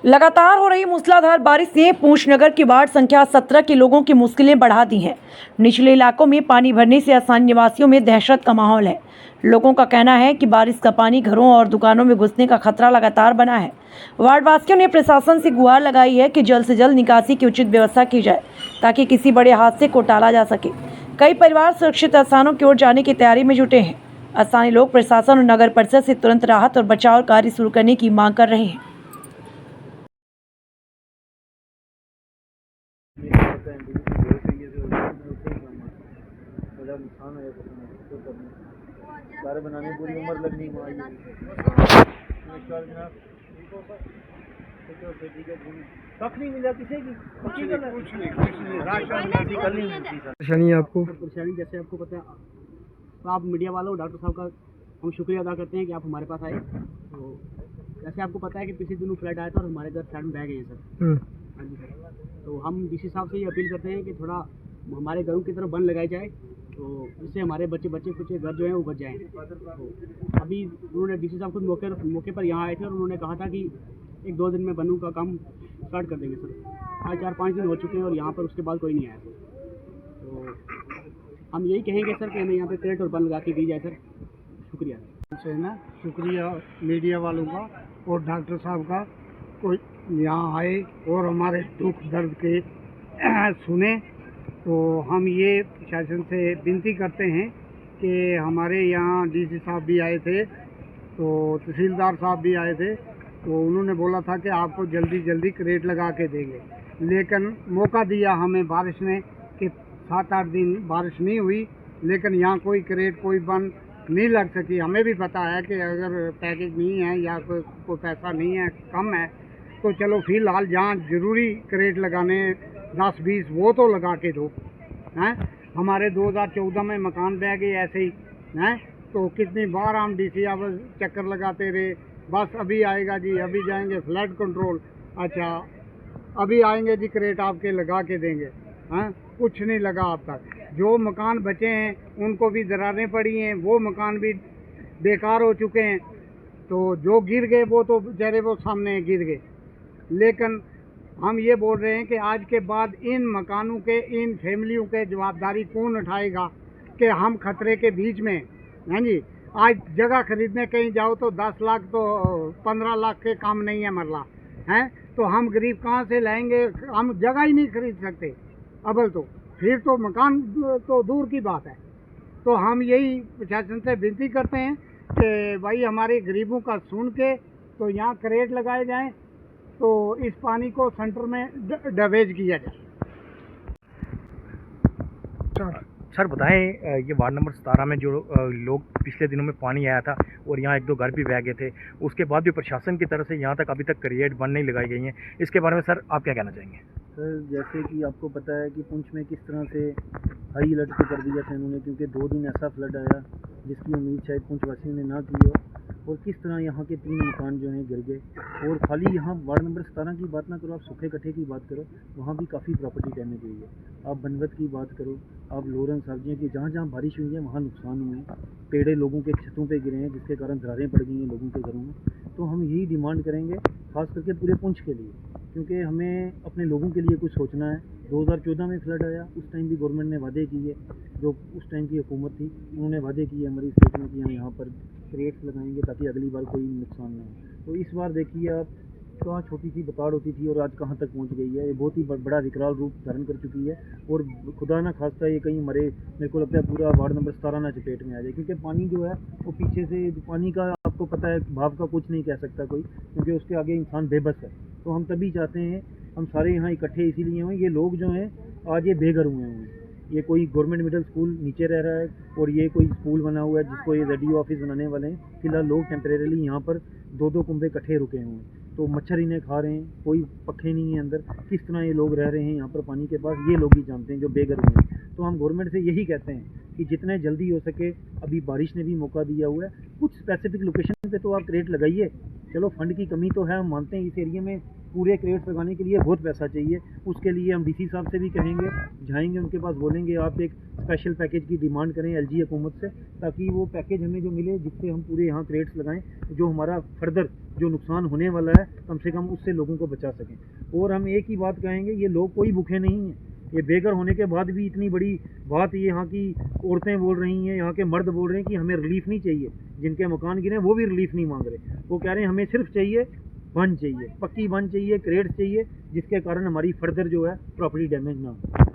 लगातार हो रही मूसलाधार बारिश ने पूंछ नगर की वार्ड संख्या 17 के लोगों की मुश्किलें बढ़ा दी हैं। निचले इलाकों में पानी भरने से स्थानीय निवासियों में दहशत का माहौल है। लोगों का कहना है कि बारिश का पानी घरों और दुकानों में घुसने का खतरा लगातार बना है। वार्डवासियों ने प्रशासन से गुहार लगाई है कि जल्द से जल्द निकासी की उचित व्यवस्था की जाए ताकि किसी बड़े हादसे को टाला जा सके। कई परिवार सुरक्षित स्थानों की ओर जाने की तैयारी में जुटे हैं। स्थानीय लोग प्रशासन और नगर परिषद से तुरंत राहत और बचाव कार्य शुरू करने की मांग कर रहे हैं। सारे बनाने पूरी उम्र लगनी कख नहीं मिला किसी की कुछ नहीं परेशानी आपको? परेशानी जैसे आपको पता है, तो आप मीडिया वालों डॉक्टर साहब का हम शुक्रिया अदा करते हैं कि आप हमारे पास आए। तो जैसे आपको पता है कि पिछले दिनों फ्लड आया था और हमारे घर फ्लड में बह गए हैं सर। हाँ जी सर। तो हम डीसी साहब से ये अपील करते हैं कि थोड़ा हमारे घरों की तरफ बंद लगाई जाए, तो इससे हमारे बच्चे कुछ घर जो हैं वो बच जाएँ। तो अभी उन्होंने डीसी साहब खुद मौके पर यहाँ आए थे और उन्होंने कहा था कि 1-2 दिन में बनू का काम स्टार्ट कर देंगे सर। आज 4-5 दिन हो चुके हैं और यहाँ पर उसके बाद कोई नहीं आया सर। तो हम यही कहेंगे सर कि हमें यहाँ पे क्रेट और बन लगा के दी जाए सर। शुक्रिया से ना शुक्रिया मीडिया वालों का और डॉक्टर साहब का, कोई यहाँ आए और हमारे दुख दर्द के सुने। तो हम ये प्रशासन से विनती करते हैं कि हमारे यहाँ डीसी साहब भी आए थे, तो तहसीलदार साहब भी आए थे, तो उन्होंने बोला था कि आपको जल्दी क्रेट लगा के देंगे। लेकिन मौका दिया हमें बारिश ने कि 7-8 दिन बारिश नहीं हुई, लेकिन यहाँ कोई क्रेट कोई बन नहीं लग सकी। हमें भी पता है कि अगर पैकेज नहीं है या कोई पैसा नहीं है, कम है, तो चलो फ़िलहाल जहाँ ज़रूरी क्रेट लगाने 10-20 वो तो लगा के दो हैं। हमारे 2014 में मकान बह गए ऐसे ही हैं, तो कितनी बार हम डीसी अब चक्कर लगाते रहे, बस अभी आएगा जी, अभी जाएंगे फ्लड कंट्रोल, अच्छा अभी आएंगे जी क्रेट आपके लगा के देंगे। हैं, कुछ नहीं लगा अब तक। जो मकान बचे हैं उनको भी दरारें पड़ी हैं, वो मकान भी बेकार हो चुके हैं। तो जो गिर गए वो तो बेचारे वो सामने गिर गए। लेकिन हम ये बोल रहे हैं कि आज के बाद इन मकानों के, इन फैमिलियों के जवाबदारी कौन उठाएगा कि हम खतरे के बीच में हैं जी। आज जगह खरीदने कहीं जाओ तो 10 लाख तो 15 लाख के काम नहीं है मरला हैं, तो हम गरीब कहाँ से लाएंगे? हम जगह ही नहीं खरीद सकते अबल, तो फिर तो मकान तो दूर की बात है। तो हम यही प्रशासन से विनती करते हैं कि भाई हमारे गरीबों का सुन के तो यहाँ क्रेट लगाए जाएं, तो इस पानी को सेंटर में डवेज किया जाए। सर बताएं, ये वार्ड नंबर 17 में जो लोग पिछले दिनों में पानी आया था और यहाँ 1-2 घर भी बह गए थे, उसके बाद भी प्रशासन की तरफ से यहाँ तक अभी तक क्रिएट बंद नहीं लगाई गई हैं, इसके बारे में सर आप क्या कहना चाहेंगे? सर जैसे कि आपको पता है कि पुंछ में किस तरह से हाई अलर्ट पे कर दिया था इन्होंने, क्योंकि 2 दिन ऐसा फ्लड आया जिसकी उम्मीद शायद पुंछ वासियों ने ना की हो, और किस तरह यहाँ के 3 मकान जो हैं गिर गए। और खाली यहाँ वार्ड नंबर 17 की बात ना करो, आप सूखे कट्ठे की बात करो, वहाँ भी काफ़ी प्रॉपर्टी डैमेज हुई है। आप बनवत की बात करो, आप लोरन सब्जियाँ की, जहाँ जहाँ बारिश हुई है वहाँ नुकसान हुए हैं। पेड़े लोगों के छतों पे गिरे हैं जिसके कारण दरारें पड़ गई हैं लोगों के घरों में। तो हम यही डिमांड करेंगे खास करके पूरे पुंछ के लिए, क्योंकि हमें अपने लोगों के लिए कुछ सोचना है। 2014 में फ्लड आया, उस टाइम भी गवर्नमेंट ने वादे किए, जो उस टाइम की हुकूमत थी उन्होंने वादे किए हमारी स्टेट में कि हम यहाँ पर क्रेट्स लगाएंगे ताकि अगली बार कोई नुकसान ना हो। तो इस बार देखिए आप, कहाँ छोटी सी बकाड़ होती थी और आज कहाँ तक पहुँच गई है। ये बहुत ही बड़ा विकराल रूप धारण कर चुकी है, और खुदा ना खास्ता ये कहीं मेरे को लगता है पूरा वार्ड नंबर 17 ना चपेट में आ जाए, क्योंकि पानी जो है वो पीछे से पानी का आपको पता है भाव का कुछ नहीं कह सकता कोई, क्योंकि उसके आगे इंसान बेबस है। तो हम तभी चाहते हैं, हम सारे यहाँ इकट्ठे इसीलिए हुए, ये लोग जो हैं आज ये बेघर हुए हैं। ये कोई गवर्नमेंट मिडिल स्कूल नीचे रह रहा है और ये कोई स्कूल बना हुआ है जिसको ये ZDO ऑफिस बनाने वाले हैं। फिलहाल लोग टेम्परेरीली यहाँ पर 2-2 कुंभे इकट्ठे रुके हुए हैं, तो मच्छर इन्हें खा रहे हैं, कोई पखे नहीं है अंदर। किस तरह ये लोग रह रहे हैं यहाँ पर पानी के पास, ये लोग ही जानते हैं जो बेघर हुए हैं। तो हम गवर्नमेंट से यही कहते हैं कि जितने जल्दी हो सके, अभी बारिश ने भी मौका दिया हुआ है, कुछ स्पेसिफिक लोकेशन पे तो आप क्रेट लगाइए, चलो फंड की कमी तो है, हम मानते हैं इस एरिया में पूरे क्रेट्स लगाने के लिए बहुत पैसा चाहिए। उसके लिए हम डीसी साहब से भी कहेंगे, जाएंगे उनके पास, बोलेंगे आप एक स्पेशल पैकेज की डिमांड करें एलजी हुकूमत से, ताकि वो पैकेज हमें जो मिले जिससे हम पूरे यहाँ क्रेट्स लगाएं, जो हमारा फर्दर जो नुकसान होने वाला है कम से कम उससे लोगों को बचा सकें। और हम एक ही बात कहेंगे, ये लोग कोई भूखे नहीं हैं, ये बेघर होने के बाद भी इतनी बड़ी बात ये यहाँ की औरतें बोल रही हैं, यहाँ के मर्द बोल रहे हैं कि हमें रिलीफ नहीं चाहिए, जिनके मकान गिरे वो भी रिलीफ नहीं मांग रहे, वो कह रहे हैं हमें सिर्फ चाहिए बंद चाहिए, पक्की बंद चाहिए, क्रेड्स चाहिए, जिसके कारण हमारी फर्दर जो है प्रॉपर्टी डैमेज ना हो।